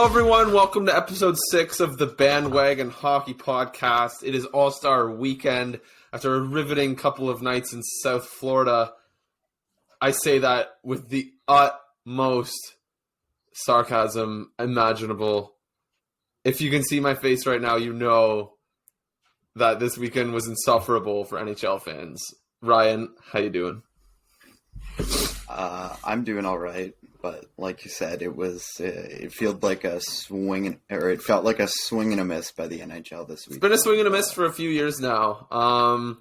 Hello, everyone. Welcome to episode 6 of the Bandwagon Hockey Podcast. It is All-Star Weekend after a riveting couple of nights in South Florida. I say that with the utmost sarcasm imaginable. If you can see my face right now, you know that this weekend was insufferable for NHL fans. Ryan, how you doing? I'm doing all right, but like you said, it felt like a swing and a miss by the NHL this week. It's been a swing and a miss for a few years now.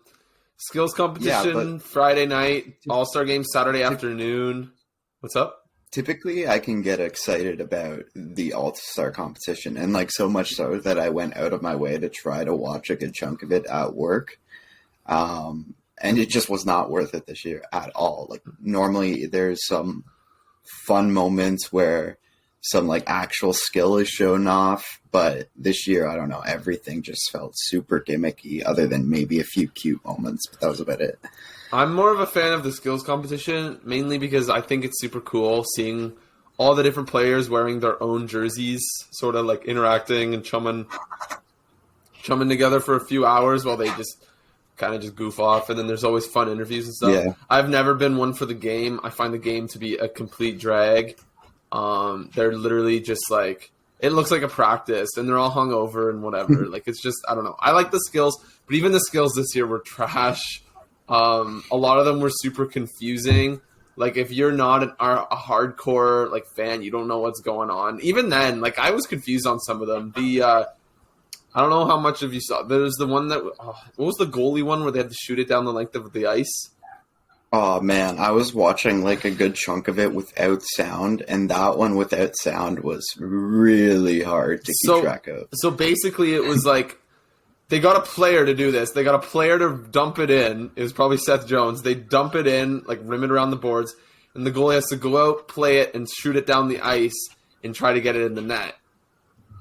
Skills competition Friday night, All-Star game Saturday afternoon. What's up? Typically, I can get excited about the All-Star competition, and like so much so that I went out of my way to try to watch a good chunk of it at work. And it just was not worth it this year at all. Like normally there's some fun moments where some like actual skill is shown off, but this year, I don't know, everything just felt super gimmicky other than maybe a few cute moments, but that was about it. I'm more of a fan of the skills competition, mainly because I think it's super cool seeing all the different players wearing their own jerseys, sort of like interacting and chumming together for a few hours while they just kind of just goof off, and then there's always fun interviews and stuff. Yeah. I've never been one for the game. I find the game to be a complete drag. They're literally just like, it looks like a practice, and they're all hungover and whatever. Like, it's just, I don't know. I like the skills, but even the skills this year were trash. A lot of them were super confusing. Like, if you're not a hardcore like fan, you don't know what's going on. Even then, like, I was confused on some of them. I don't know how much of you saw. There's the one that, what was the goalie one where they had to shoot it down the length of the ice? Oh man, I was watching like a good chunk of it without sound, and that one without sound was really hard to keep track of. So basically it was like, they got a player to do this. They got a player to dump it in. It was probably Seth Jones. They dump it in, like rim it around the boards, and the goalie has to go out, play it, and shoot it down the ice and try to get it in the net.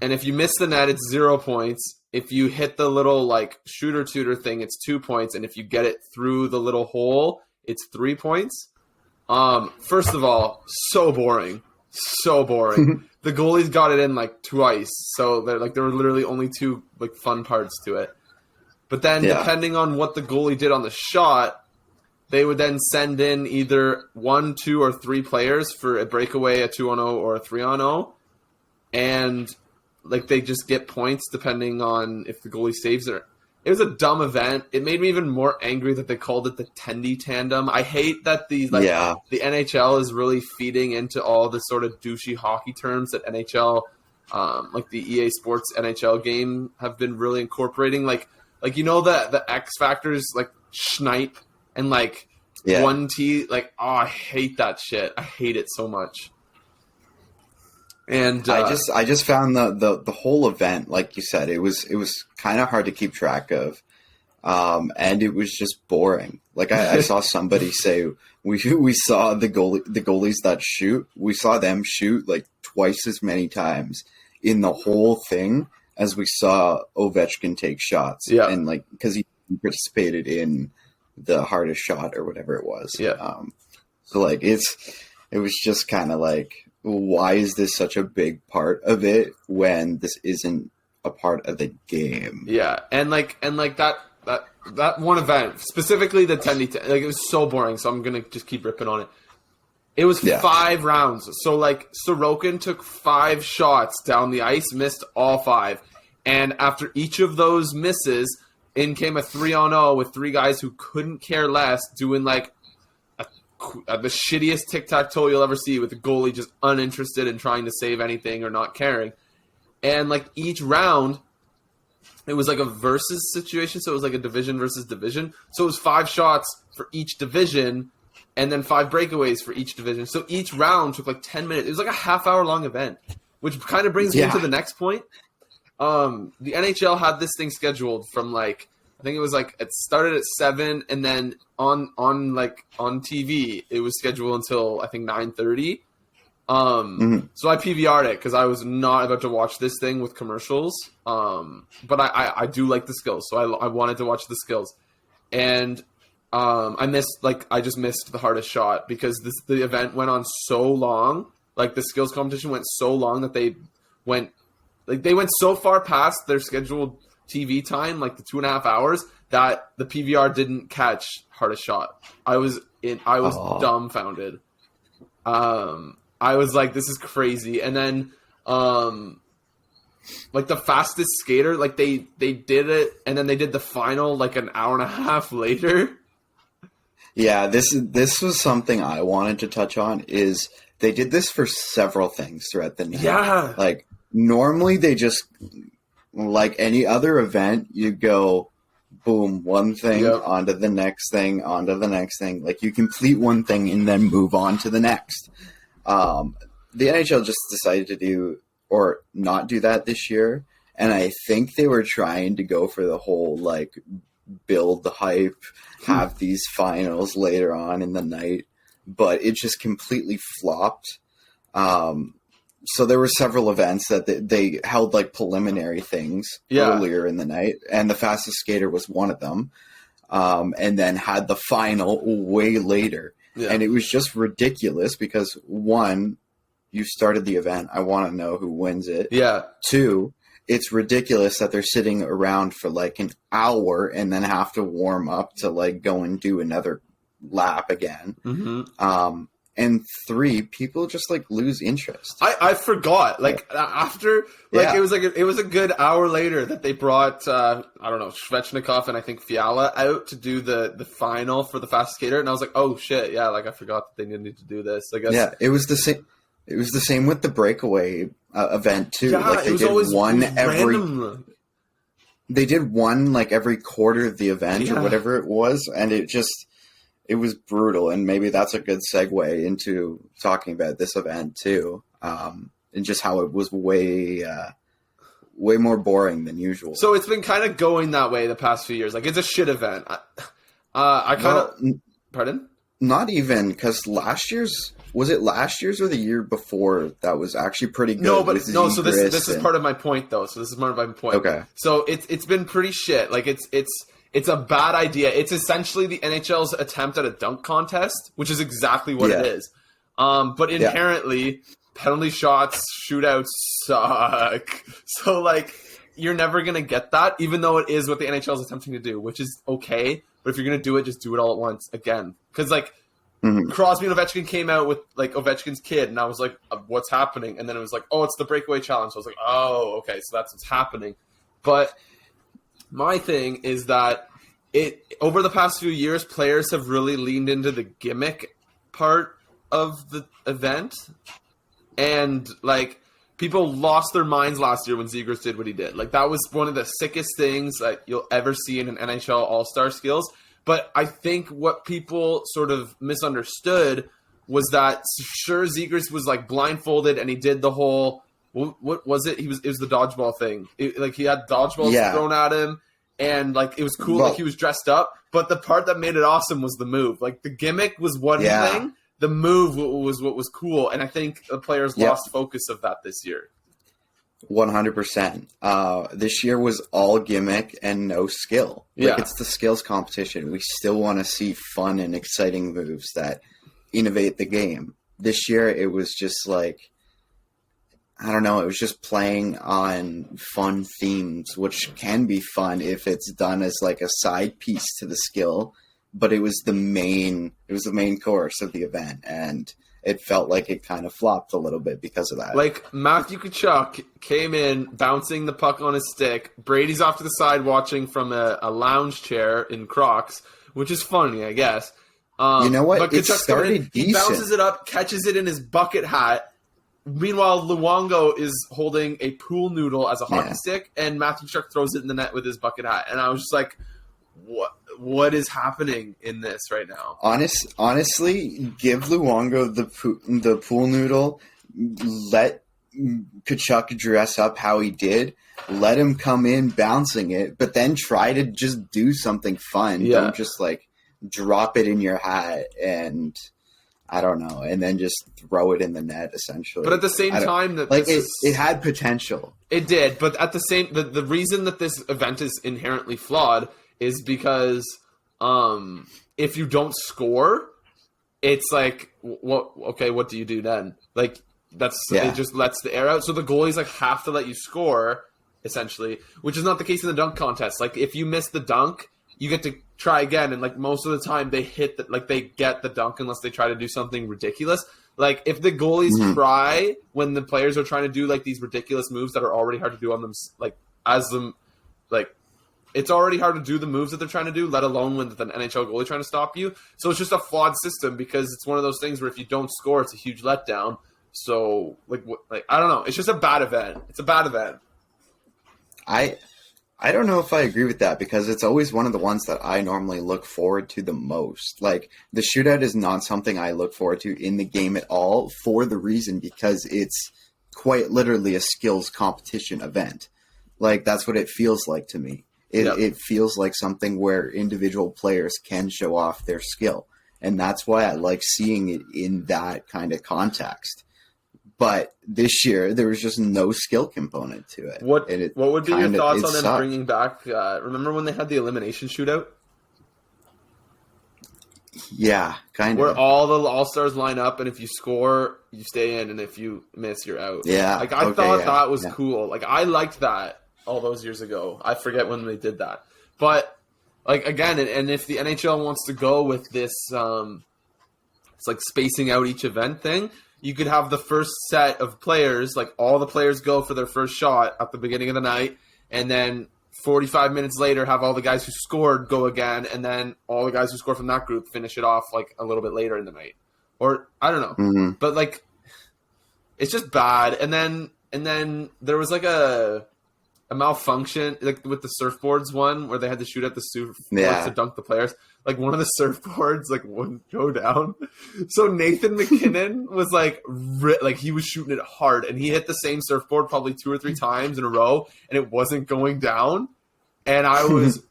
And if you miss the net, it's 0 points. If you hit the little like shooter-tutor thing, it's 2 points. And if you get it through the little hole, it's 3 points. First of all, so boring. So boring. The goalies got it in like twice. So there were literally only 2 like fun parts to it. But then depending on what the goalie did on the shot, they would then send in either 1, 2, or 3 players for a breakaway, a 2-on-0, or a 3-on-0. And like they just get points depending on if the goalie saves it. It was a dumb event. It made me even more angry that they called it the Tendy Tandem. I hate that the NHL is really feeding into all the sort of douchey hockey terms that NHL, like the EA Sports NHL game, have been really incorporating. Like you know the X factors like Schneip and like 1T. Like, oh, I hate that shit. I hate it so much. And I just found the whole event, like you said, it was kind of hard to keep track of, and it was just boring. Like I saw somebody say we saw the goalies that shoot, we saw them shoot like twice as many times in the whole thing as we saw Ovechkin take shots. Yeah, and like because he participated in the hardest shot or whatever it was. Yeah. So like it was just kind of like, why is this such a big part of it when this isn't a part of the game? Yeah, and that one event, specifically the 10-10, like it was so boring, so I'm going to just keep ripping on it. It was 5 rounds. So like Sorokin took 5 shots down the ice, missed all 5. And after each of those misses, in came a 3-on-0 with 3 guys who couldn't care less doing like the shittiest tic-tac-toe you'll ever see, with the goalie just uninterested in trying to save anything or not caring. And like each round, it was like a versus situation, so it was like a division versus division. So it was 5 shots for each division, and then 5 breakaways for each division. So each round took like 10 minutes. It was like a half-hour long event, which kind of brings me to the next point. The NHL had this thing scheduled from like, I think it was like, it started at 7, and then on TV it was scheduled until I think 9:30. So I PVR'd it because I was not about to watch this thing with commercials. But I do like the skills, so I wanted to watch the skills, and I just missed the hardest shot because the event went on so long. Like the skills competition went so long that they went so far past their scheduled TV time, like the 2.5 hours, that the PVR didn't catch hardest shot. I was dumbfounded. I was like, this is crazy. And then like the fastest skater, like they did it, and then they did the final like an hour and a half later. Yeah, this was something I wanted to touch on. Is they did this for several things throughout the night. Yeah, like normally they just, like any other event, you go boom, one thing onto the next thing, onto the next thing. Like you complete one thing and then move on to the next. The NHL just decided to do or not do that this year, and I think they were trying to go for the whole like build the hype, have these finals later on in the night, but it just completely flopped. So there were several events that they held like preliminary things earlier in the night, and the fastest skater was one of them, and then had the final way later. Yeah. And it was just ridiculous because, one, you started the event. I want to know who wins it. Yeah. Two, it's ridiculous that they're sitting around for like an hour and then have to warm up to like go and do another lap again. Mm-hmm. And three, people just like lose interest. I forgot. Like after, like it was a good hour later that they brought I don't know, Svechnikov and I think Fiala out to do the final for the fast skater, and I was like, oh shit, yeah, like I forgot that they needed to do this. I guess. Yeah, it was the same. It was the same with the breakaway event too. Yeah, like they did one every. Random. They did one like every quarter of the event or whatever it was, and it was brutal. And maybe that's a good segue into talking about this event too, and just how it was way more boring than usual. So it's been kind of going that way the past few years. Like it's a shit event. I kind of pardon. Not even, because last year's or the year before that was actually pretty good? So this is part of my point though. So this is part of my point. Okay. So it's been pretty shit. Like it's a bad idea. It's essentially the NHL's attempt at a dunk contest, which is exactly what it is. But inherently, penalty shots, shootouts suck. So like you're never gonna get that, even though it is what the NHL is attempting to do, which is okay. But if you're going to do it, just do it all at once again. Because, like, Crosby and Ovechkin came out with, like, Ovechkin's kid. And I was like, what's happening? And then it was like, oh, it's the breakaway challenge. So I was like, oh, okay, so that's what's happening. But my thing is that over the past few years, players have really leaned into the gimmick part of the event. And, like, people lost their minds last year when Zegras did what he did. Like, that was one of the sickest things that you'll ever see in an NHL All-Star skills. But I think what people sort of misunderstood was that, sure, Zegras was, like, blindfolded and he did the whole... What was it? It was the dodgeball thing. He had dodgeballs thrown at him, and, like, it was cool. Like, he was dressed up. But the part that made it awesome was the move. Like, the gimmick was one thing. The move was what was cool, and I think the players lost focus of that this year. 100%. This year was all gimmick and no skill. Like, it's the skills competition. We still want to see fun and exciting moves that innovate the game. This year, it was just like, I don't know, it was just playing on fun themes, which can be fun if it's done as like a side piece to the skill. But it was the main course of the event, and it felt like it kind of flopped a little bit because of that. Like, Matthew Tkachuk came in, bouncing the puck on his stick. Brady's off to the side watching from a lounge chair in Crocs, which is funny, I guess. You know what? But Tkachuk he bounces it up, catches it in his bucket hat. Meanwhile, Luongo is holding a pool noodle as a hockey stick, and Matthew Tkachuk throws it in the net with his bucket hat. And I was just like, what is happening in this right now? Honestly, give Luongo the pool noodle. Let Tkachuk dress up how he did. Let him come in bouncing it, but then try to just do something fun. Yeah. Don't just like drop it in your hat and I don't know, and then just throw it in the net essentially. But at the same time, that like it had potential. It did, but at the same the reason that this event is inherently flawed is because if you don't score, it's like, what do you do then? Like, It just lets the air out. So the goalies like have to let you score, essentially, which is not the case in the dunk contest. Like if you miss the dunk, you get to try again, and like most of the time they they get the dunk unless they try to do something ridiculous. Like if the goalies try when the players are trying to do like these ridiculous moves that are already hard to do on them, it's already hard to do the moves that they're trying to do, let alone with an NHL goalie trying to stop you. So it's just a flawed system because it's one of those things where if you don't score, it's a huge letdown. So I don't know. It's just a bad event. It's a bad event. I don't know if I agree with that because it's always one of the ones that I normally look forward to the most. Like the shootout is not something I look forward to in the game at all for the reason because it's quite literally a skills competition event. Like that's what it feels like to me. It feels like something where individual players can show off their skill. And that's why I like seeing it in that kind of context. But this year, there was just no skill component to it. What would be your thoughts on them bringing back? Remember when they had the elimination shootout? Yeah, kind of. Where all the all-stars line up, and if you score, you stay in, and if you miss, you're out. Yeah. I thought that was cool. Like, I liked that all those years ago. I forget when they did that. But, like, again, and if the NHL wants to go with this, it's like spacing out each event thing, you could have the first set of players, like all the players go for their first shot at the beginning of the night, and then 45 minutes later have all the guys who scored go again, and then all the guys who scored from that group finish it off like a little bit later in the night. Or I don't know. Mm-hmm. But like it's just bad. And then there was like a malfunction like with the surfboards one where they had to shoot at the surfboards to dunk the players. Like one of the surfboards like wouldn't go down. So Nathan McKinnon was like he was shooting it hard and he hit the same surfboard probably 2 or 3 times in a row and it wasn't going down. And I was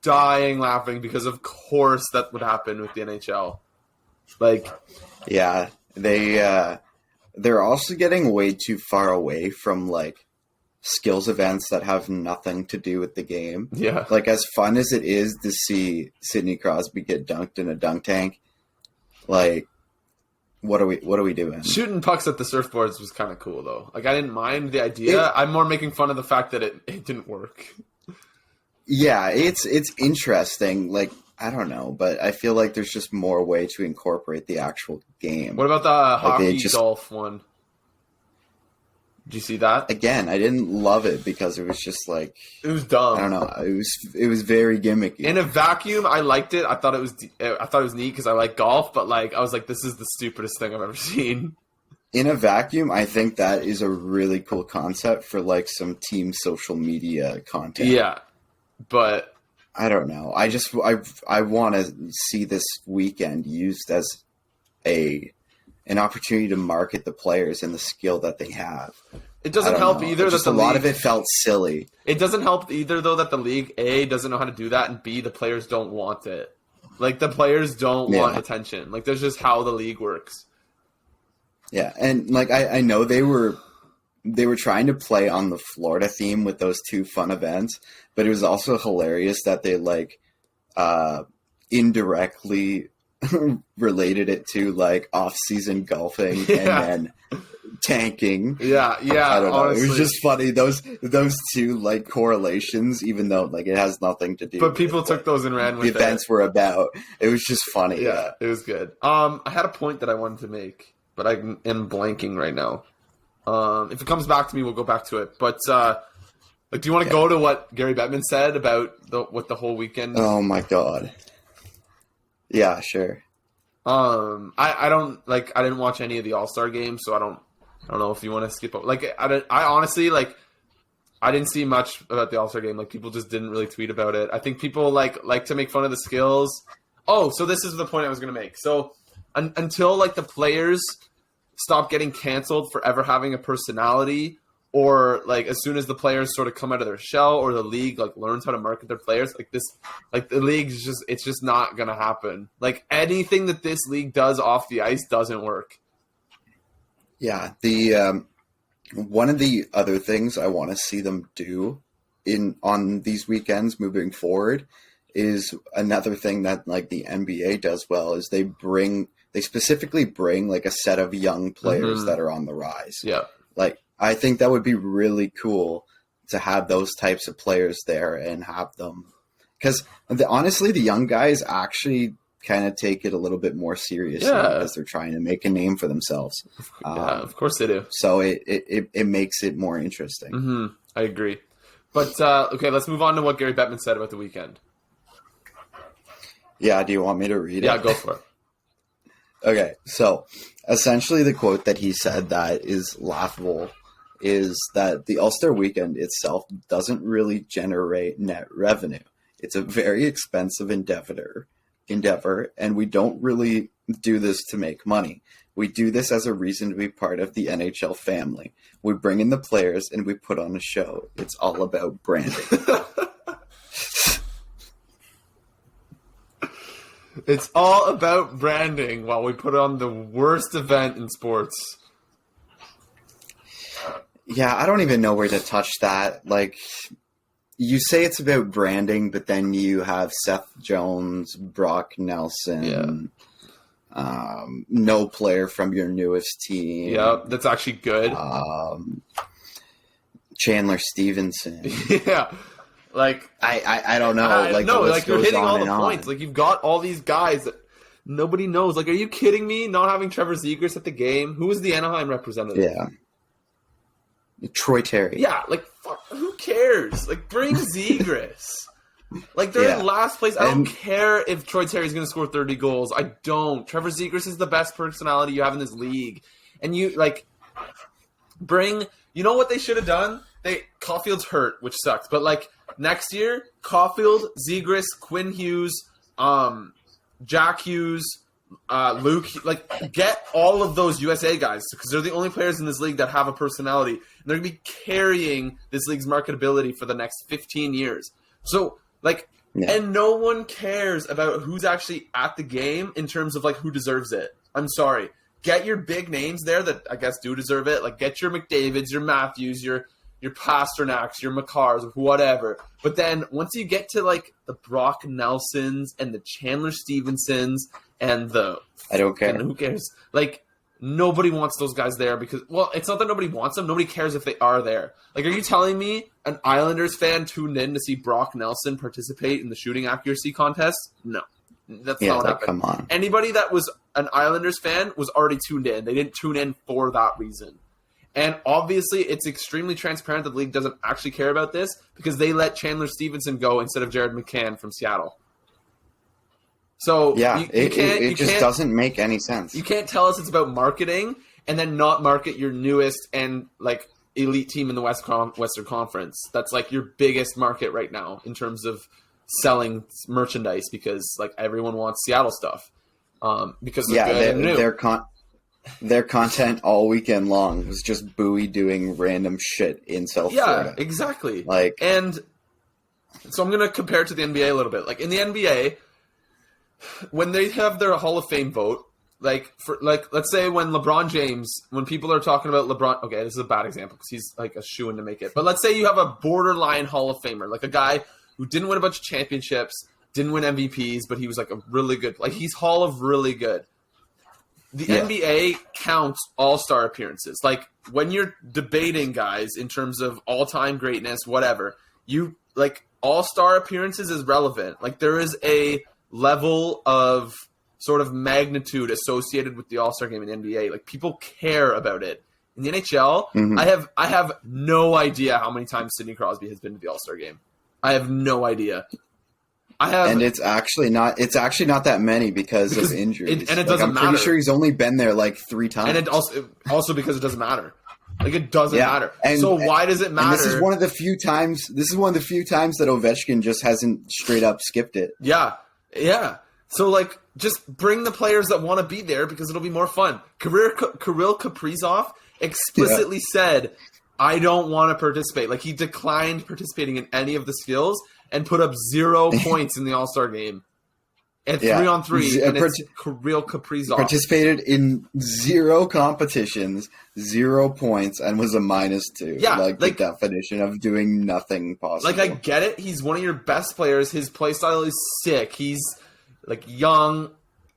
dying laughing because of course that would happen with the NHL. Like yeah, they're also getting way too far away from like skills events that have nothing to do with the game. Yeah. Like as fun as it is to see Sidney Crosby get dunked in a dunk tank, like what are we doing? Shooting pucks at the surfboards was kind of cool though. Like I didn't mind the idea. I'm more making fun of the fact that it didn't work. Yeah, it's interesting. Like I don't know, but I feel like there's just more way to incorporate the actual game. What about the hockey golf one? Did you see that? Again, I didn't love it because it was just like it was dumb. I don't know. It was very gimmicky. In a vacuum, I liked it. I thought it was neat because I like golf, but like I was like, this is the stupidest thing I've ever seen. In a vacuum, I think that is a really cool concept for like some team social media content. Yeah, but I don't know. I want to see this weekend used as an opportunity to market the players and the skill that they have. It doesn't help either that a lot of it felt silly. It doesn't help either though that the league A doesn't know how to do that and B the players don't want it. Like the players don't want attention. Like that's just how the league works. Yeah, and like I know they were trying to play on the Florida theme with those 2 fun events, but it was also hilarious that they like indirectly related it to like off-season golfing and then tanking. Yeah. I don't know. Honestly. It was just funny those 2 like correlations, even though like it has nothing to do. But people took those and ran with the events were about. It was just funny. Yeah, it was good. I had a point that I wanted to make, but I am blanking right now. If it comes back to me, we'll go back to it. But like, do you want to go to what Gary Bettman said about what the whole weekend? Oh my god. Yeah, sure. I didn't watch any of the All-Star games, so I don't know if you want to skip over. Like, I honestly, like, I didn't see much about the All-Star game. Like, people just didn't really tweet about it. I think people like to make fun of the skills. Oh, so this is the point I was going to make. So until like the players stop getting canceled for ever having a personality, or like as soon as the players sort of come out of their shell, or the league like learns how to market their players, like this, like the league's it's just not gonna happen. Like anything that this league does off the ice doesn't work. Yeah, the one of the other things I want to see them do on these weekends moving forward is another thing that like the NBA does well is they bring they specifically bring like a set of young players that are on the rise. Yeah. Like, I think that would be really cool to have those types of players there and have them. Because honestly, the young guys actually kind of take it a little bit more seriously as they're trying to make a name for themselves. Of course they do. So it makes it more interesting. Mm-hmm. I agree. But, okay, let's move on to what Gary Bettman said about the weekend. Yeah, do you want me to read it? Yeah, go for it. Okay, so essentially the quote that he said that is laughable is that the All-Star Weekend itself doesn't really generate net revenue. It's a very expensive endeavor, and we don't really do this to make money. We do this as a reason to be part of the NHL family. We bring in the players and we put on a show. It's all about branding. It's all about branding while we put on the worst event in sports. Yeah, I don't even know where to touch that. Like, you say it's about branding, but then you have Seth Jones, Brock Nelson, no player from your newest team. Yeah, that's actually good. Chandler Stevenson. Yeah. Like, I don't know. You're hitting all the points. Like, you've got all these guys that nobody knows. Like, are you kidding me? Not having Trevor Zegras at the game? Who was the Anaheim representative? Yeah. Troy Terry. Yeah, like, fuck, who cares? Like, bring Zegras. Like, they're in last place. I don't care if Troy Terry's going to score 30 goals. I don't. Trevor Zegras is the best personality you have in this league. And you, like, bring... You know what they should have done? Caulfield's hurt, which sucks. But, like, next year, Caulfield, Zegras, Quinn Hughes, Jack Hughes... Luke, like, get all of those USA guys because they're the only players in this league that have a personality, and they're gonna be carrying this league's marketability for the next 15 years. So, like, and no one cares about who's actually at the game in terms of like who deserves it. I'm sorry, get your big names there that I guess do deserve it. Like, get your McDavids, your Matthews, your Pasternaks, your Makars, whatever. But then once you get to like the Brock Nelsons and the Chandler Stevensons and I don't care. And who cares? Like, nobody wants those guys there because, well, it's not that nobody wants them. Nobody cares if they are there. Like, are you telling me an Islanders fan tuned in to see Brock Nelson participate in the shooting accuracy contest? No. That's not what happened. Come on. Anybody that was an Islanders fan was already tuned in. They didn't tune in for that reason. And obviously, it's extremely transparent that the league doesn't actually care about this because they let Chandler Stevenson go instead of Jared McCann from Seattle. So yeah, it just doesn't make any sense. You can't tell us it's about marketing and then not market your newest and like elite team in the Western Conference. That's like your biggest market right now in terms of selling merchandise because like everyone wants Seattle stuff because they're good and new. Their content all weekend long was just Bowie doing random shit in South Florida. Yeah, exactly. Like, and so I'm gonna compare it to the NBA a little bit. Like in the NBA. When they have their Hall of Fame vote, let's say when LeBron James, when people are talking about LeBron, okay, this is a bad example because he's like a shoo-in to make it. But let's say you have a borderline Hall of Famer, like a guy who didn't win a bunch of championships, didn't win MVPs, but he was like a really good, like he's Hall of really good. The NBA counts all-star appearances. Like when you're debating guys in terms of all-time greatness, whatever, you like all-star appearances is relevant. Like there is a level of sort of magnitude associated with the All-Star game in the NBA. Like people care about it. In the NHL, I have no idea how many times Sidney Crosby has been to the All-Star game. I have no idea. And it's actually not that many because of injuries. And it doesn't matter. I'm pretty sure he's only been there like 3 times. And it also because it doesn't matter. Like it doesn't matter. So why does it matter? This is one of the few times that Ovechkin just hasn't straight up skipped it. Yeah. Yeah. So, like, just bring the players that want to be there because it'll be more fun. Kirill Kaprizov explicitly said, I don't want to participate. Like, he declined participating in any of the skills and put up 0 points in the All-Star game. At 3-on-3, and it's Kirill Kaprizov. Participated in 0 competitions, 0 points, and was a -2. Yeah, like the definition of doing nothing possible. Like, I get it. He's one of your best players. His play style is sick. He's, like, young.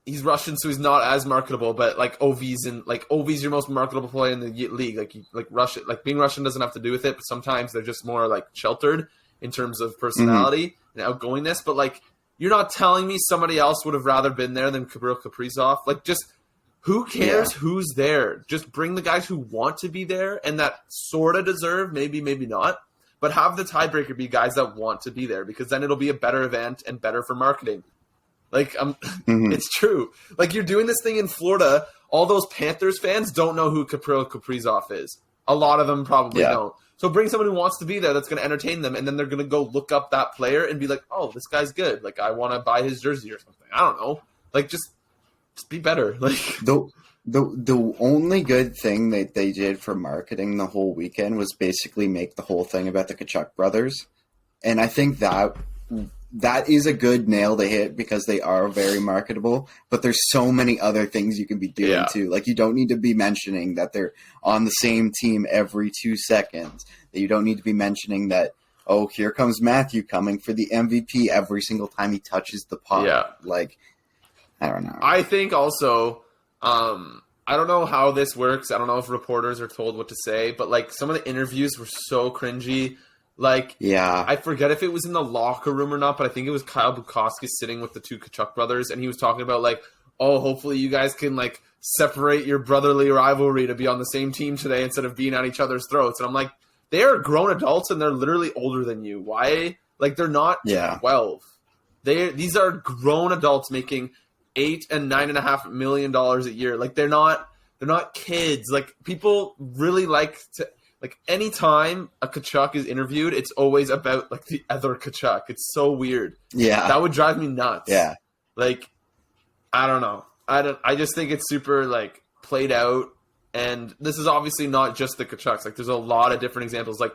he's Russian, so he's not as marketable. But like Ovi's your most marketable player in the league. Like Russia, like being Russian doesn't have to do with it. But sometimes they're just more like sheltered in terms of personality and outgoingness. But like, you're not telling me somebody else would have rather been there than Kirill Kaprizov. Like, just who cares who's there? Just bring the guys who want to be there and that sort of deserve, maybe not. But have the tiebreaker be guys that want to be there, because then it'll be a better event and better for marketing. Like, it's true. Like, you're doing this thing in Florida. All those Panthers fans don't know who Kirill Kaprizov is. A lot of them probably don't. So bring someone who wants to be there that's going to entertain them, and then they're going to go look up that player and be like, oh, this guy's good. Like, I want to buy his jersey or something. I don't know. Like, just be better. Like, The only good thing that they did for marketing the whole weekend was basically make the whole thing about the Tkachuk brothers. And I think that is a good nail to hit, because they are very marketable, but there's so many other things you can be doing too. Like, you don't need to be mentioning that they're on the same team every 2 seconds. You don't need to be mentioning that, oh, here comes Matthew coming for the MVP every single time he touches the puck. Yeah. Like, I don't know. I think also, I don't know how this works. I don't know if reporters are told what to say, but like, some of the interviews were so cringy. Like, I forget if it was in the locker room or not, but I think it was Kyle Bukowski sitting with the two Tkachuk brothers, and he was talking about like, oh, hopefully you guys can like separate your brotherly rivalry to be on the same team today instead of being at each other's throats. And I'm like, they are grown adults and they're literally older than you. Why? Like, they're not 12. These are grown adults making $8 and $9.5 million a year. Like, they're not kids. Like, people really like to. Like, anytime a Tkachuk is interviewed, it's always about, like, the other Tkachuk. It's so weird. Yeah. That would drive me nuts. Yeah. Like, I don't know. I just think it's super, like, played out. And this is obviously not just the Tkachuks. Like, there's a lot of different examples. Like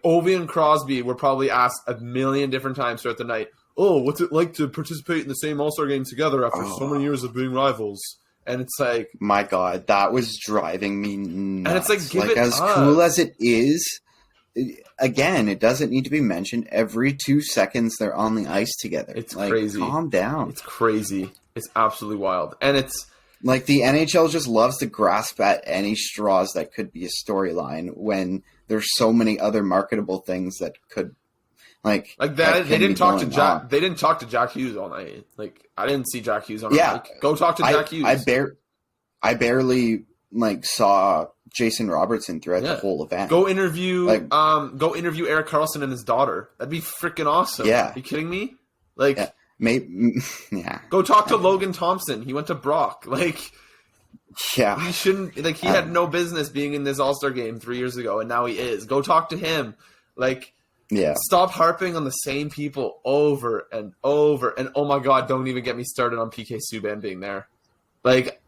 Ovi and Crosby were probably asked a million different times throughout the night, oh, what's it like to participate in the same All-Star game together after so many years of being rivals? And it's like, my God, that was driving me nuts. And it's like, give it as up. Cool as it is, again, it doesn't need to be mentioned. Every 2 seconds they're on the ice together. It's like, crazy. Calm down. It's crazy. It's absolutely wild. And it's like, the NHL just loves to grasp at any straws that could be a storyline when there's so many other marketable things that could. Like that, they didn't talk to Jack. They didn't talk to Jack Hughes all night. Like, I didn't see Jack Hughes on. Like, go talk to Jack Hughes. I barely like saw Jason Robertson throughout the whole event. Go interview Erik Karlsson and his daughter. That'd be freaking awesome. Yeah, are you kidding me? Like, Go talk to Logan Thompson. He went to Brock. Like, he shouldn't. Like, he had no business being in this All-Star game 3 years ago, and now he is. Go talk to him. Like. Yeah. Stop harping on the same people over and over. And oh my God, don't even get me started on PK Subban being there. Like,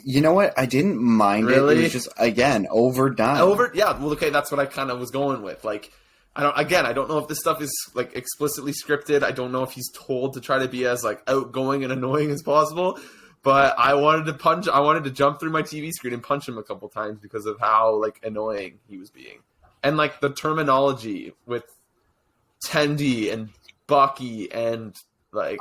you know what? I didn't mind it. It was just, again, overdone. Yeah. Well, okay, that's what I kind of was going with. Like, I don't know if this stuff is like explicitly scripted. I don't know if he's told to try to be as like outgoing and annoying as possible. But I wanted to jump through my TV screen and punch him a couple times because of how like annoying he was being. And, like, the terminology with Tendy and Bucky and, like...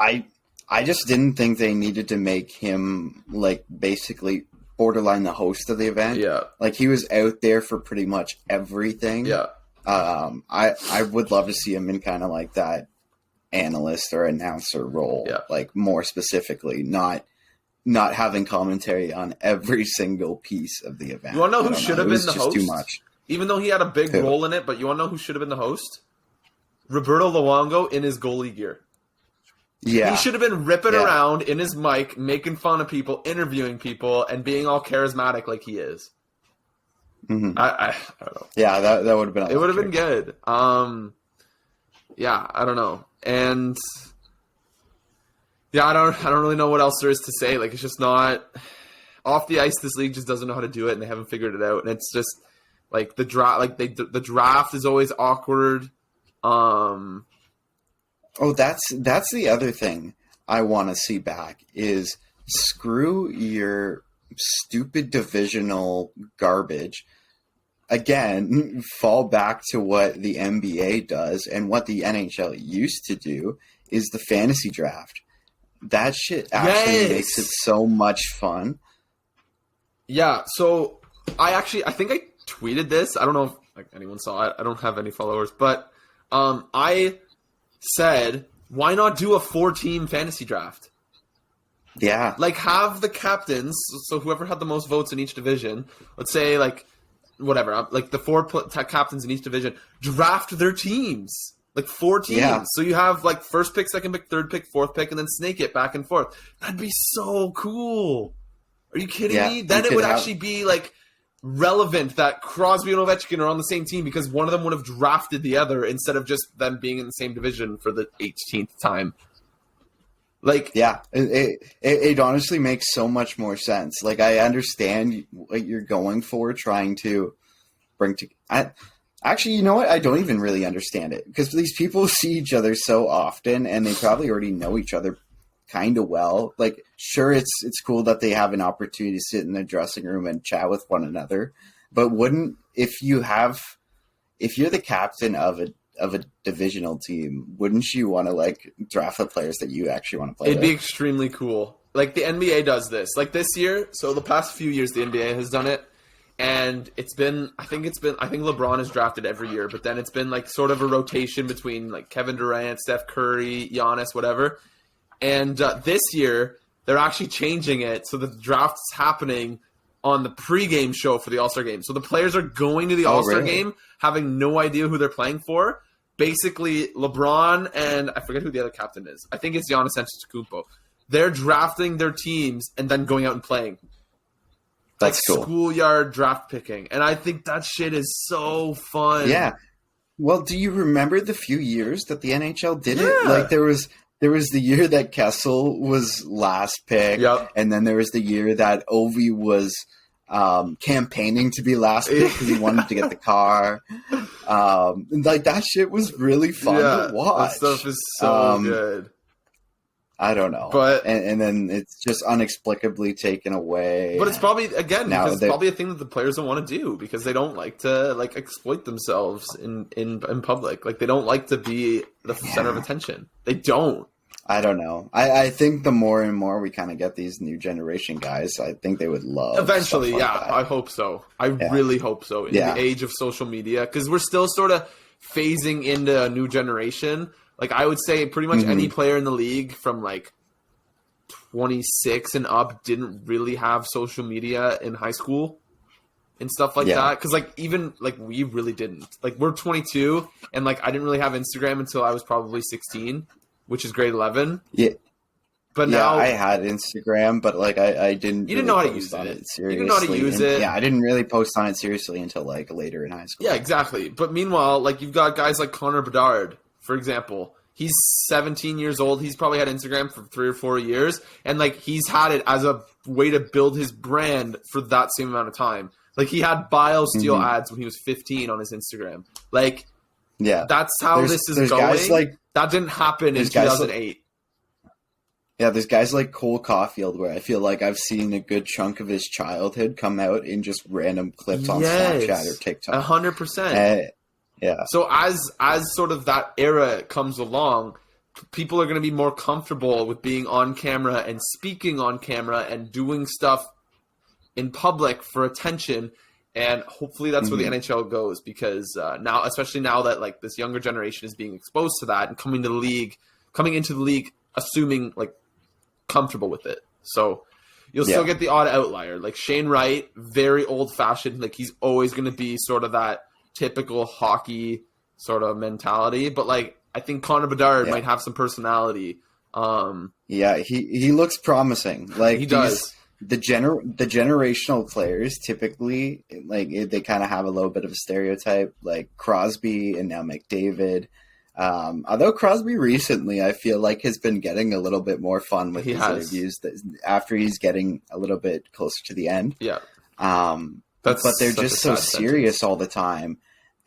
I just didn't think they needed to make him, like, basically borderline the host of the event. Yeah. Like, he was out there for pretty much everything. Yeah. I would love to see him in kind of, like, that analyst or announcer role. Yeah. Like, more specifically, not having commentary on every single piece of the event. You want to know who should have been the host? Too much. Even though he had a big role in it, but you want to know who should have been the host? Roberto Luongo in his goalie gear. Yeah. He should have been ripping around in his mic, making fun of people, interviewing people, and being all charismatic like he is. Mm-hmm. I don't know. Yeah, that would have been. It would have been good. Yeah, I don't know, and yeah, I don't really know what else there is to say. Like, it's just not off the ice. This league just doesn't know how to do it, and they haven't figured it out. And it's just like the draft. Like the draft is always awkward. Oh, that's the other thing I want to see back is screw your stupid divisional garbage. Again, fall back to what the NBA does and what the NHL used to do is the fantasy draft. That shit actually makes it so much fun. Yeah, so I think I tweeted this. I don't know if like anyone saw it. I don't have any followers, but I said, why not do a 4-team fantasy draft? Yeah. Like, have the captains, so whoever had the most votes in each division, let's say, like, whatever, like the 4 captains in each division, draft their teams. Like, 4 teams. Yeah. So you have, like, first pick, second pick, third pick, fourth pick, and then snake it back and forth. That'd be so cool. Are you kidding me? Then it would actually be, like, relevant that Crosby and Ovechkin are on the same team because one of them would have drafted the other instead of just them being in the same division for the 18th time. Like, yeah, it honestly makes so much more sense. Like, I understand what you're going for, trying to bring to. Actually, you know what? I don't even really understand it because these people see each other so often, and they probably already know each other kind of well. Like, sure, it's cool that they have an opportunity to sit in the dressing room and chat with one another, but if you're the captain of a divisional team, wouldn't you want to like draft the players that you actually want to play? It'd be extremely cool. Like the NBA does this. Like this year, so the past few years the NBA has done it, and I think LeBron is drafted every year, but then it's been like sort of a rotation between like Kevin Durant, Steph Curry, Giannis, whatever. And this year they're actually changing it so that the draft's happening on the pregame show for the All-Star game. So the players are going to the All-Star game having no idea who they're playing for. Basically, LeBron and I forget who the other captain is. I think it's Giannis Antetokounmpo. They're drafting their teams and then going out and playing. That's like cool. Schoolyard draft picking. And I think that shit is so fun. Yeah. Well, do you remember the few years that the NHL did it? Like there was the year that Kessel was last pick, and then there was the year that Ovi was campaigning to be last pick because he wanted to get the car. Like that shit was really fun to watch. That stuff is so good. I don't know, but and then it's just inexplicably taken away. But it's probably because it's probably a thing that the players don't want to do because they don't like to like exploit themselves in public. Like they don't like to be the center of attention. They don't. I don't know. I think the more and more we kind of get these new generation guys, I think they would love. Eventually, like that. I hope so. I really hope so. In the age of social media, because we're still sort of phasing into a new generation. Like I would say pretty much any player in the league from like 26 and up didn't really have social media in high school and stuff like that. Because like even like we really didn't. Like we're 22 and like I didn't really have Instagram until I was probably 16, which is grade 11. Yeah. But now I had Instagram, but like I didn't. You didn't know how to use it. Seriously. You didn't know how to use it. Yeah, I didn't really post on it seriously until like later in high school. Yeah, exactly. But meanwhile, like you've got guys like Connor Bedard, for example. He's 17 years old. He's probably had Instagram for 3 or 4 years. And, like, he's had it as a way to build his brand for that same amount of time. Like, he had BioSteel ads when he was 15 on his Instagram. Like, that's how this is going. Guys like, that didn't happen in 2008. There's guys like Cole Caulfield where I feel like I've seen a good chunk of his childhood come out in just random clips on Snapchat or TikTok. 100%. Yeah. So as sort of that era comes along, people are going to be more comfortable with being on camera and speaking on camera and doing stuff in public for attention. And hopefully that's where the NHL goes because now, especially now that like this younger generation is being exposed to that and coming into the league, assuming like comfortable with it. So you'll still get the odd outlier. Like Shane Wright, very old fashioned. Like he's always going to be sort of that typical hockey sort of mentality, but like I think Connor Bedard might have some personality. He looks promising. Like he does. The generational players typically like they kind of have a little bit of a stereotype, like Crosby and now McDavid. Although Crosby recently, I feel like has been getting a little bit more fun with his interviews after he's getting a little bit closer to the end. Yeah. But they're just so serious all the time.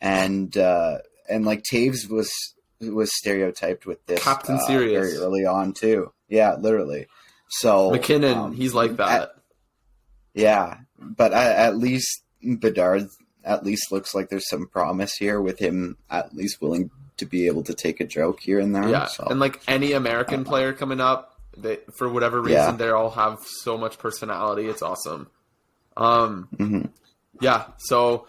And like Taves was stereotyped with this Captain Serious very early on too. Yeah, literally. So McKinnon, he's like that. But at least Bedard at least looks like there's some promise here with him at least willing to be able to take a joke here and there. Yeah, so, and like any American player coming up, for whatever reason, they all have so much personality. It's awesome. Yeah, so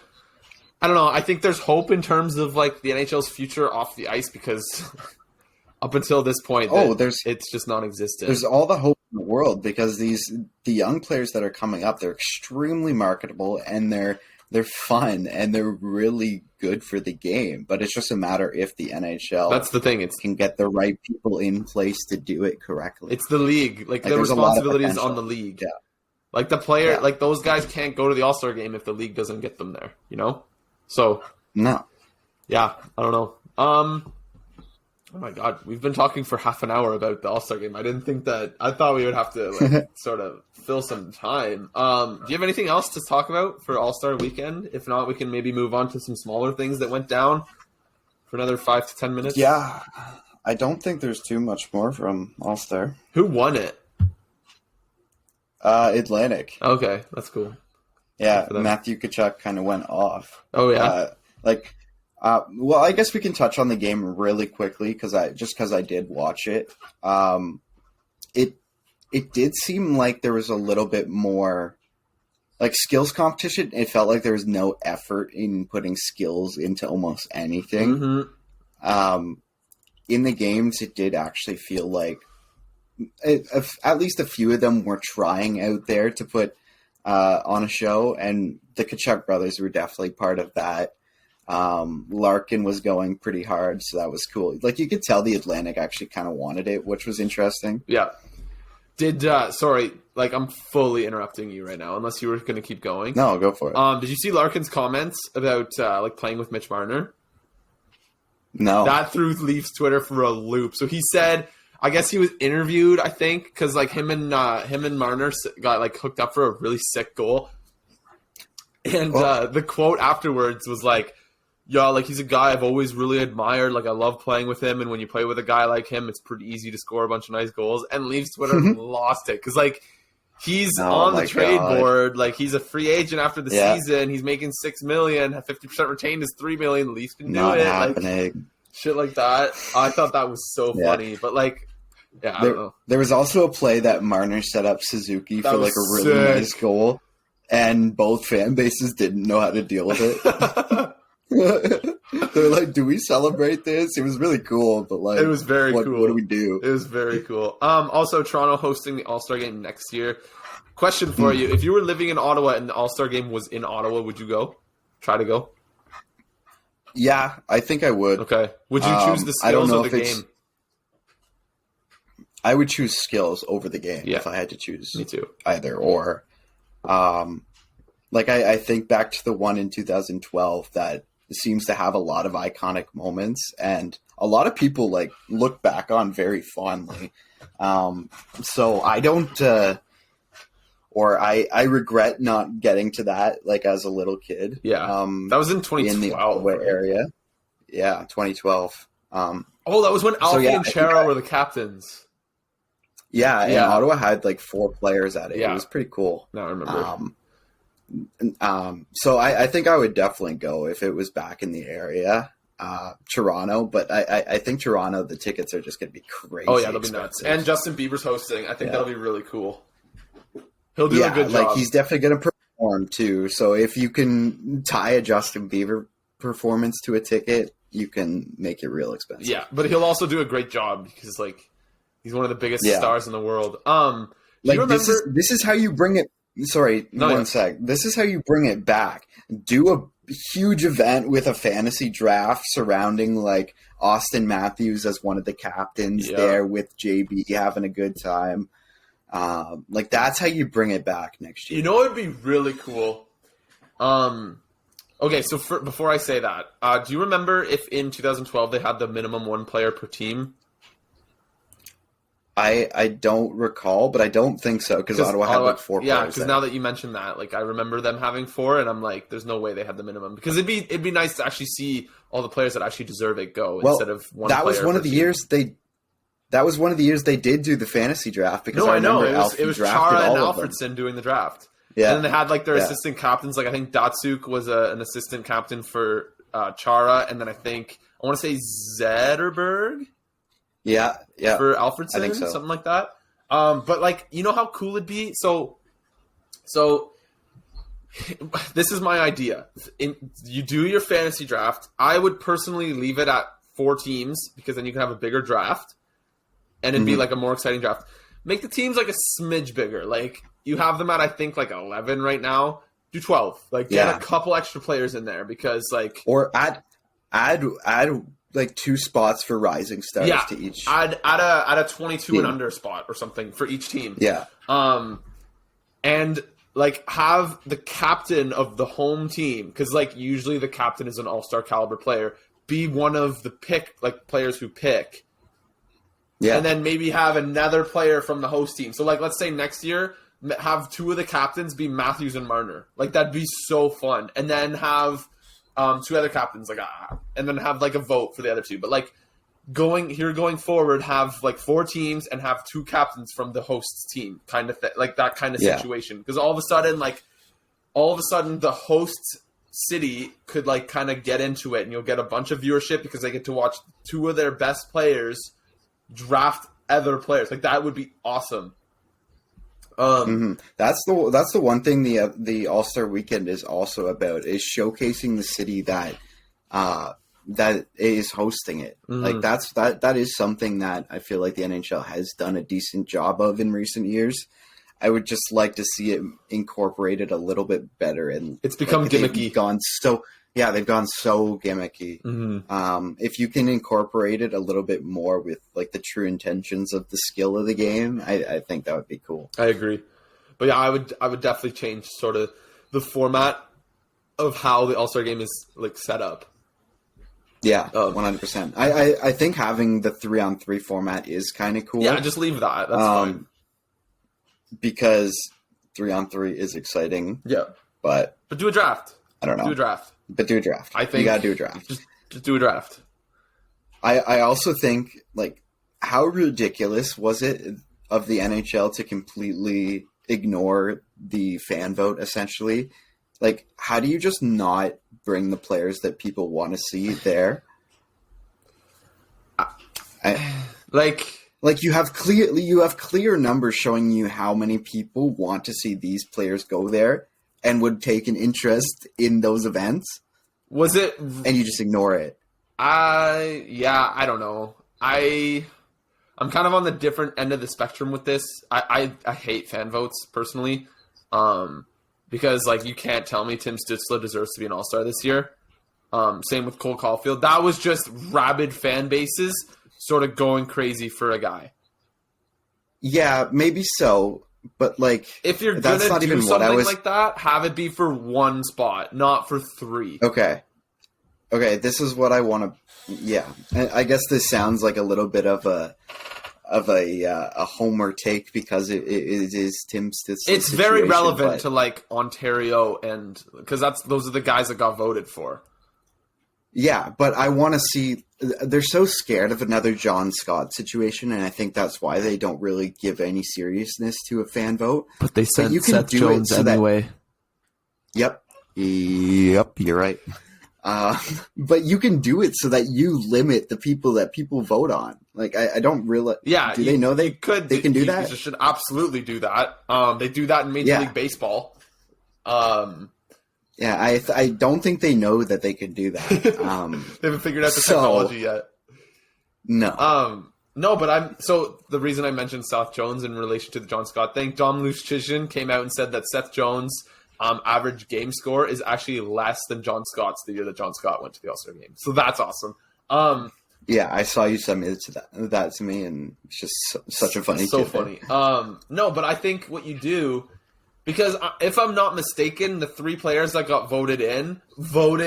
I don't know. I think there's hope in terms of like the NHL's future off the ice because up until this point, it's just non-existent. There's all the hope in the world because the young players that are coming up, they're extremely marketable and they're fun and they're really good for the game. But it's just a matter if the NHL that's the thing. Can get the right people in place to do it correctly. It's the league. Like the responsibility is on the league. Yeah. Like the player, like those guys can't go to the All-Star game if the league doesn't get them there, you know? So no. Yeah, I don't know. Oh my God, we've been talking for half an hour about the All-Star game. I thought we would have to like sort of fill some time. Do you have anything else to talk about for All-Star weekend? If not, we can maybe move on to some smaller things that went down for another 5 to 10 minutes. Yeah, I don't think there's too much more from All-Star. Who won it? Atlantic. Okay, that's cool. Yeah, Matthew Tkachuk kind of went off. Oh yeah. Well, I guess we can touch on the game really quickly because I did watch it. It did seem like there was a little bit more like skills competition. It felt like there was no effort in putting skills into almost anything. In the games, it did actually feel like at least a few of them were trying out there to put on a show, and the Tkachuk brothers were definitely part of that. Larkin was going pretty hard, so that was cool. Like you could tell the Atlantic actually kind of wanted it, which was interesting. Yeah. Sorry, like I'm fully interrupting you right now, unless you were going to keep going. No, go for it. Did you see Larkin's comments about like playing with Mitch Marner? No. That threw Leafs Twitter for a loop. So he said, I guess he was interviewed, I think, because like him and Marner got like hooked up for a really sick goal. And the quote afterwards was like, yeah, like he's a guy I've always really admired. Like I love playing with him. And when you play with a guy like him, it's pretty easy to score a bunch of nice goals. And Leafs Twitter lost it. Because like he's on the trade board. Like he's a free agent after the season. He's making $6 million. 50% retained is $3 million. Leafs can do Not it. happening. Like shit like that. I thought that was so funny. But like, yeah, I don't know. There was also a play that Marner set up Suzuki for like a really nice goal. And both fan bases didn't know how to deal with it. They're like, do we celebrate this? It was really cool, but like, it was very cool. What do we do? It was very cool. Also, Toronto hosting the All-Star game next year. Question for you. If you were living in Ottawa and the All-Star game was in Ottawa, would you go? Try to go? Yeah, I think I would. Okay. Would you choose the skills or the game? I would choose skills over the game if I had to choose. Me too. Either or. Like I think back to the one in 2012 that seems to have a lot of iconic moments and a lot of people like look back on very fondly. So I don't, I regret not getting to that like as a little kid. Yeah. That was in 2012. In the Ottawa area. Yeah. 2012. That was when Alfie and Chara were the captains. Yeah. And Ottawa had like 4 players at it. Yeah. It was pretty cool. No, I remember. So I think I would definitely go if it was back in the area, Toronto. But I think Toronto, the tickets are just going to be crazy. Oh yeah, they'll be nuts. And Justin Bieber's hosting. I think that'll be really cool. He'll do a good job. Like he's definitely going to perform too. So if you can tie a Justin Bieber performance to a ticket, you can make it real expensive. Yeah, but he'll also do a great job because like he's one of the biggest stars in the world. Like you remember this is how you bring it. Sorry, one sec. This is how you bring it back. Do a huge event with a fantasy draft surrounding like Austin Matthews as one of the captains there with JB having a good time. Like that's how you bring it back next year. You know, it'd be really cool. Okay, so before I say that, do you remember if in 2012 they had the minimum 1 player per team? I don't recall, but I don't think so because Ottawa had like 4 players. Yeah, because now that you mentioned that, like I remember them having 4, and I'm like, there's no way they had the minimum because it'd be nice to actually see all the players that actually deserve it go instead of one. That was player one per of the team. years they. That was one of the years they did do the fantasy draft because I know it was Chara and Alfredson doing the draft. Yeah, and then they had like their assistant captains. Like I think Datsuk was an assistant captain for Chara, and then I want to say Zetterberg. Yeah, for Alfredson, I think so. Something like that. But like, you know how cool it'd be? So this is my idea. You do your fantasy draft. I would personally leave it at 4 teams because then you can have a bigger draft and it'd be like a more exciting draft. Make the teams like a smidge bigger. Like you have them at, I think, like 11 right now. Do 12. Like get a couple extra players in there because like, or add like 2 spots for rising stars to each. Add a 22 and under spot or something for each team. Yeah. And like have the captain of the home team, because like usually the captain is an all-star caliber player, be one of the players who pick. Yeah. And then maybe have another player from the host team. So like let's say next year have 2 of the captains be Matthews and Marner. Like that'd be so fun. And then have 2 other captains and then have like a vote for the other 2. But like going forward, have like 4 teams and have 2 captains from the host's team, kind of like that kind of situation. Because all of a sudden the host city could like kind of get into it, and you'll get a bunch of viewership because they get to watch 2 of their best players draft other players. Like that would be awesome. That's the one thing the All-Star Weekend is also about, is showcasing the city that is hosting it. Like that is something that I feel like the NHL has done a decent job of in recent years. I would just like to see it incorporated a little bit better, and it's become gimmicky. They've gone so gimmicky. If you can incorporate it a little bit more with like the true intentions of the skill of the game, I think that would be cool. I agree. But yeah, I would definitely change sort of the format of how the All-Star game is like set up. Yeah, 100%. I think having the 3-on-3 format is kind of cool. Yeah, just leave that. That's fine. Because 3-on-3 is exciting. Yeah. But do a draft. I don't know. Do a draft. But do a draft. I think you gotta do a draft. Just do a draft. I also think, like, how ridiculous was it of the NHL to completely ignore the fan vote, essentially? Like, how do you just not bring the players that people want to see there? Like you have clear numbers showing you how many people want to see these players go there and would take an interest in those events. Was it? And you just ignore it. I don't know. I'm kind of on the different end of the spectrum with this. I hate fan votes personally. Because like you can't tell me Tim Stützle deserves to be an All-Star this year. Same with Cole Caulfield. That was just rabid fan bases sort of going crazy for a guy. Yeah, maybe so. But like, if you're gonna do something like that, have it be for 1 spot, not for 3. Okay, this is what I want to. Yeah, I guess this sounds like a little bit of a homer take because it is Tim Stützle. It's very relevant to like Ontario, and because those are the guys that got voted for. Yeah, but I want to see. They're so scared of another John Scott situation, and I think that's why they don't really give any seriousness to a fan vote. But they sent Seth Jones anyway. Yep, you're right. But you can do it so that you limit the people that people vote on. Like, I don't realize. Yeah, they know they could? They can do that. You should absolutely do that. They do that in Major League Baseball. Yeah, I don't think they know that they could do that. They haven't figured out the technology yet. No. No, but the reason I mentioned Seth Jones in relation to the John Scott thing, Dom Luszczyszyn came out and said that Seth Jones' average game score is actually less than John Scott's the year that John Scott went to the All-Star game. So that's awesome. Yeah, I saw you submit that to me, and it's just such a funny. So funny. No, but I think what you do. Because if I'm not mistaken, the 3 players that got voted in were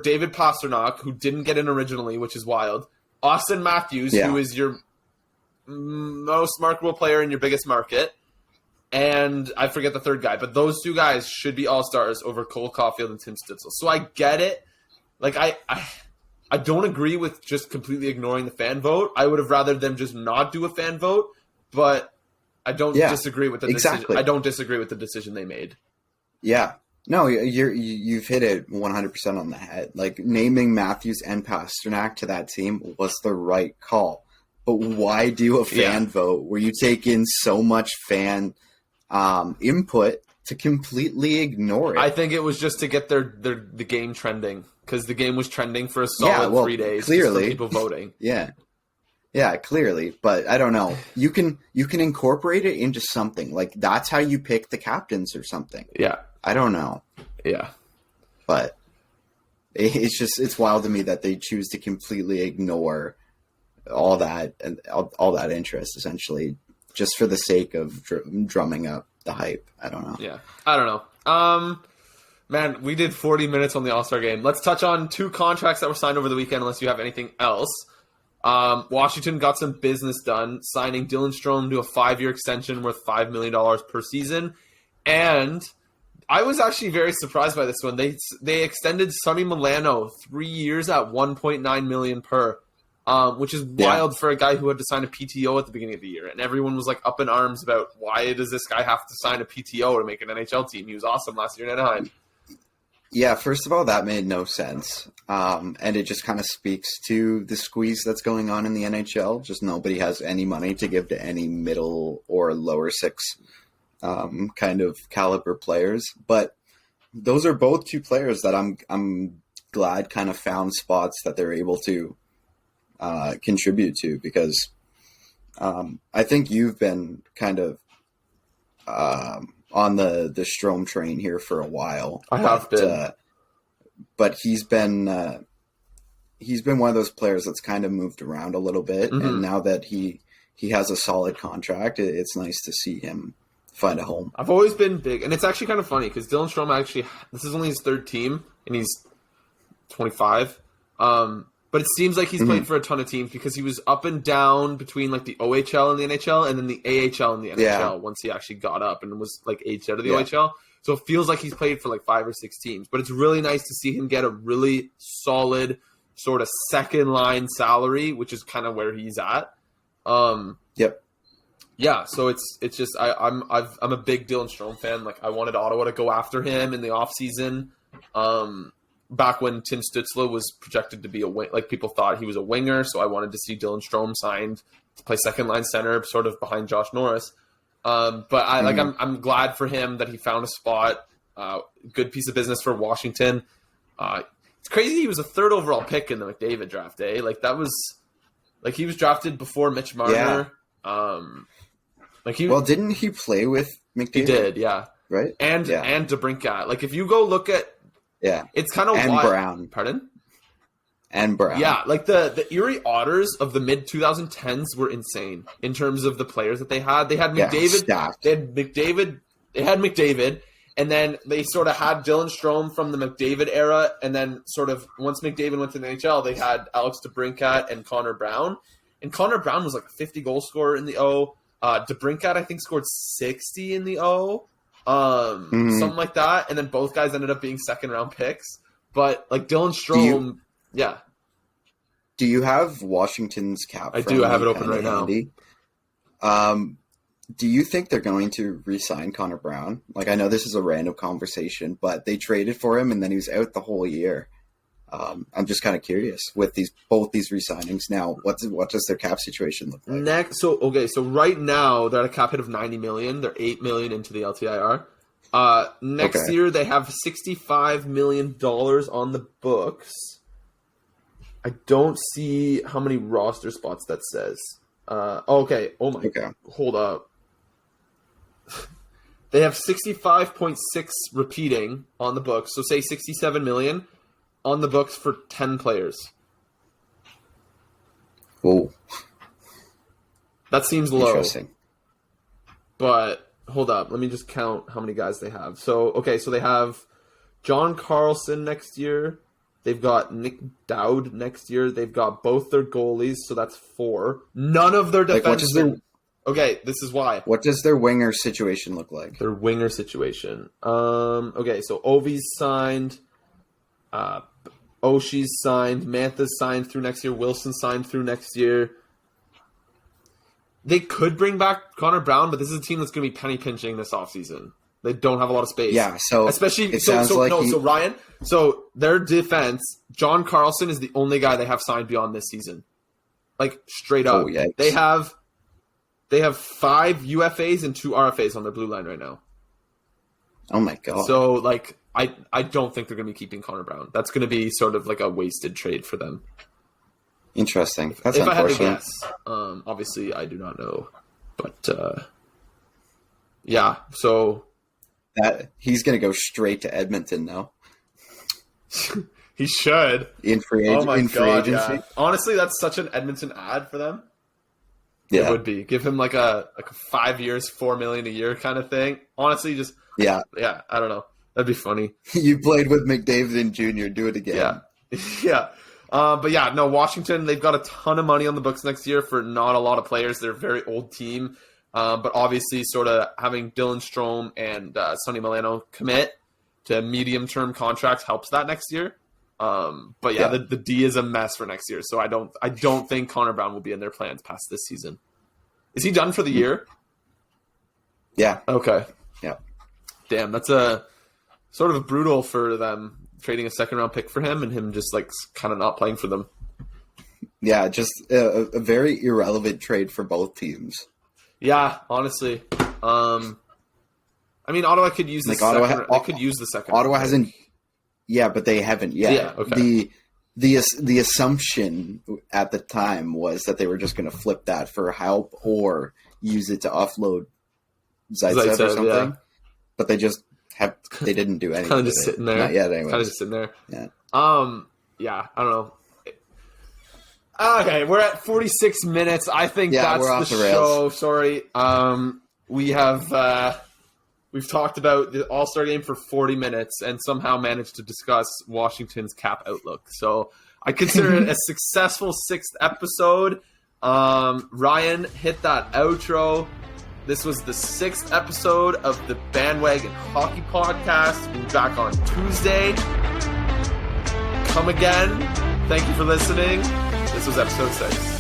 David Pastrnak, who didn't get in originally, which is wild. Austin Matthews, who is your most marketable player in your biggest market. And I forget the third guy. But those 2 guys should be all-stars over Cole Caulfield and Tim Stützle. So I get it. Like, I don't agree with just completely ignoring the fan vote. I would have rather them just not do a fan vote. But I don't disagree with the decision. I don't disagree with the decision they made. Yeah. No, you've hit it 100% on the head. Like, naming Matthews and Pastrnak to that team was the right call. but why do a fan vote where you take in so much fan input to completely ignore it? I think it was just to get the game trending, because the game was trending for a solid 3 days. Clearly, just from people voting. Yeah, clearly, but I don't know. You can incorporate it into something. Like, that's how you pick the captains or something. Yeah. I don't know. Yeah. But it's wild to me that they choose to completely ignore all that and all that interest, essentially, just for the sake of drumming up the hype. I don't know. Yeah. I don't know. Man, we did 40 minutes on the All-Star game. Let's touch on 2 contracts that were signed over the weekend, unless you have anything else. Washington got some business done, signing Dylan Strome to a 5-year extension worth $5 million per season. And I was actually very surprised by this one. They extended Sonny Milano 3 years at $1.9 million per, which is wild for a guy who had to sign a PTO at the beginning of the year. And everyone was like up in arms about, why does this guy have to sign a PTO to make an NHL team? He was awesome last year in Anaheim. Yeah, first of all, that made no sense. And it just kind of speaks to the squeeze that's going on in the NHL. Just nobody has any money to give to any middle or lower six kind of caliber players. But those are both 2 players that I'm glad kind of found spots that they're able to contribute to, because I think you've been kind of on the Strome train here for a while. I have been. But he's been one of those players that's kind of moved around a little bit. Mm-hmm. And now that he has a solid contract, it's nice to see him find a home. I've always been big, and it's actually kind of funny because Dylan Strome this is only his 3rd team, and he's 25. But it seems like he's played for a ton of teams, because he was up and down between like the OHL and the NHL, and then the AHL and the NHL once he actually got up and was like aged out of the OHL. So it feels like he's played for like 5 or 6 teams. But it's really nice to see him get a really solid sort of second line salary, which is kind of where he's at. Yeah, so it's just I'm a big Dylan Strome fan. Like, I wanted Ottawa to go after him in the offseason. Back when Tim Stützle was projected to be a wing, like people thought he was a winger, so I wanted to see Dylan Strome signed to play second line center, sort of behind Josh Norris. But I'm glad for him that he found a spot. Good piece of business for Washington. It's crazy he was a 3rd overall pick in the McDavid draft, eh? Like, that was like he was drafted before Mitch Marner. Didn't he play with McDavid? He did, yeah. Right? And DeBrincat. Like, if you go look at it's kind of wild. Brown. Pardon? And Brown. Yeah, like the Erie Otters of the mid-2010s were insane in terms of the players that they had. They had McDavid. They had McDavid, and then they sort of had Dylan Strome from the McDavid era, and then sort of once McDavid went to the NHL, they had Alex DeBrincat and Connor Brown. And Connor Brown was like a 50-goal scorer in the O. DeBrincat, I think, scored 60 in the O. Something like that, and then both guys ended up being 2nd-round picks. But like Dylan Strome, Do you have Washington's cap? I do. I have it open right now. Do you think they're going to re-sign Connor Brown? Like, I know this is a random conversation, but they traded for him, and then he was out the whole year. I'm just kind of curious with both these re-signings. Now, what does their cap situation look like? So right now they're at a cap hit of $90 million. They're $8 million into the LTIR. Next year they have $65 million on the books. I don't see how many roster spots that says. Okay. Oh my. Okay. Hold up. They have 65.6 repeating on the books. So say 67 million on the books for 10 players. Oh. That seems low. Interesting. But hold up. Let me just count how many guys they have. So they have John Carlson next year. They've got Nick Dowd next year. They've got both their goalies, so that's 4. None of their defensemen. Okay, this is why. What does their winger situation look like? Their winger situation. Okay, so Ovi's signed. Oshie's signed. Mantha's signed through next year. Wilson signed through next year. They could bring back Connor Brown, but this is a team that's going to be penny pinching this offseason. They don't have a lot of space. Yeah, so especially it sounds like so Ryan. So their defense, John Carlson is the only guy they have signed beyond this season. Like straight up. Oh, yikes. They have 5 UFAs and 2 RFAs on their blue line right now. Oh my god. So like I don't think they're going to be keeping Connor Brown. That's going to be sort of like a wasted trade for them. Interesting. That's if unfortunate. I had to guess, obviously I do not know, but yeah. So That he's going to go straight to Edmonton now. he should In free Oh my god! agency. Yeah. Honestly, that's such an Edmonton ad for them. Yeah. It would be give him like a 5 years, $4 million a year kind of thing. Honestly, just Yeah. I don't know. That'd be funny. You played with McDavid Jr. Do it again. Yeah, yeah. But yeah, no. Washington, they've got a ton of money on the books next year for not a lot of players. They're a very old team, but obviously, sort of having Dylan Strome and Sonny Milano commit to medium-term contracts helps that next year. But yeah, the D is a mess for next year. So I don't think Connor Brown will be in their plans past this season. Is he done for the year? Yeah. Okay. Yeah. Damn, that's a sort of brutal for them trading a second-round pick for him and him just like kind of not playing for them. Yeah, just a very irrelevant trade for both teams. Yeah, honestly. I mean, Ottawa could use the second. They could use the second. Ottawa hasn't. Yeah, but they haven't yet. Yeah, okay. The assumption at the time was that they were just going to flip that for help or use it to offload Zaitsev or something. Yeah. But they didn't do anything. Kind of just sitting there. Not yet, anyway. Kind of just sitting there. Yeah. Yeah, I don't know. Okay, we're at 46 minutes. I think that's we're off the the rails. show. Sorry. We've talked about the All-Star game for 40 minutes and somehow managed to discuss Washington's cap outlook. So I consider it a successful 6th episode. Ryan, hit that outro. This was the 6th episode of the Bandwagon Hockey Podcast. We'll be back on Tuesday. Come again. Thank you for listening. This was episode 6.